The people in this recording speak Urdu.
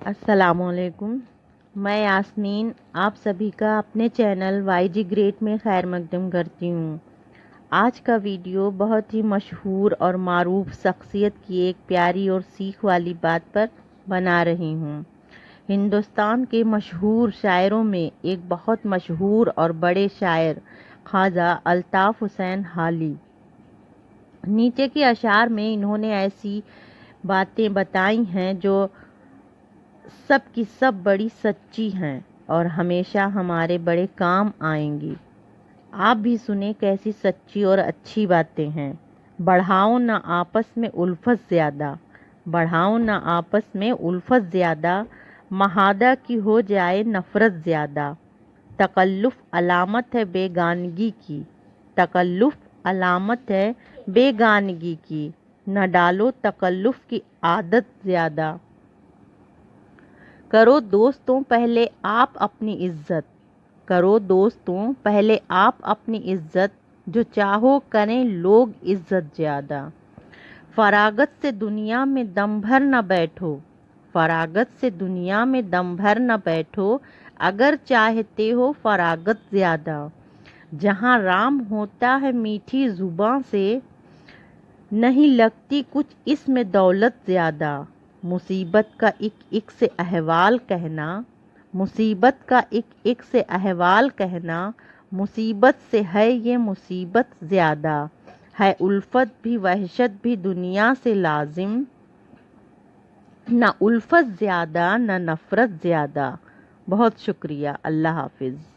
السلام علیکم، میں یاسمین آپ سبھی کا اپنے چینل وائی جی گریٹ میں خیر مقدم کرتی ہوں۔ آج کا ویڈیو بہت ہی مشہور اور معروف شخصیت کی ایک پیاری اور سیکھ والی بات پر بنا رہی ہوں۔ ہندوستان کے مشہور شاعروں میں ایک بہت مشہور اور بڑے شاعر خواجہ الطاف حسین حالی۔ نیچے کے اشعار میں انہوں نے ایسی باتیں بتائی ہیں جو سب کی سب بڑی سچی ہیں اور ہمیشہ ہمارے بڑے کام آئیں گی۔ آپ بھی سنیں کیسی سچی اور اچھی باتیں ہیں۔ بڑھاؤ نہ آپس میں الفت زیادہ، بڑھاؤ نہ آپس میں الفت زیادہ، محادہ کی ہو جائے نفرت زیادہ۔ تکلف علامت ہے بیگانگی کی، تکلف علامت ہے بیگانگی کی، نہ ڈالو تکلف کی عادت زیادہ۔ کرو دوستوں پہلے آپ اپنی عزت، کرو دوستوں پہلے آپ اپنی عزت، جو چاہو کریں لوگ عزت زیادہ۔ فراغت سے دنیا میں دم بھر نہ بیٹھو، فراغت سے دنیا میں دم بھر نہ بیٹھو، اگر چاہتے ہو فراغت زیادہ۔ جہاں رام ہوتا ہے میٹھی زباں سے، نہیں لگتی کچھ اس میں دولت زیادہ۔ مصیبت کا ایک ایک سے احوال کہنا، مصیبت کا ایک ایک سے احوال کہنا، مصیبت سے ہے یہ مصیبت زیادہ۔ ہے الفت بھی وحشت بھی دنیا سے لازم، نہ الفت زیادہ نہ نفرت زیادہ۔ بہت شکریہ، اللہ حافظ۔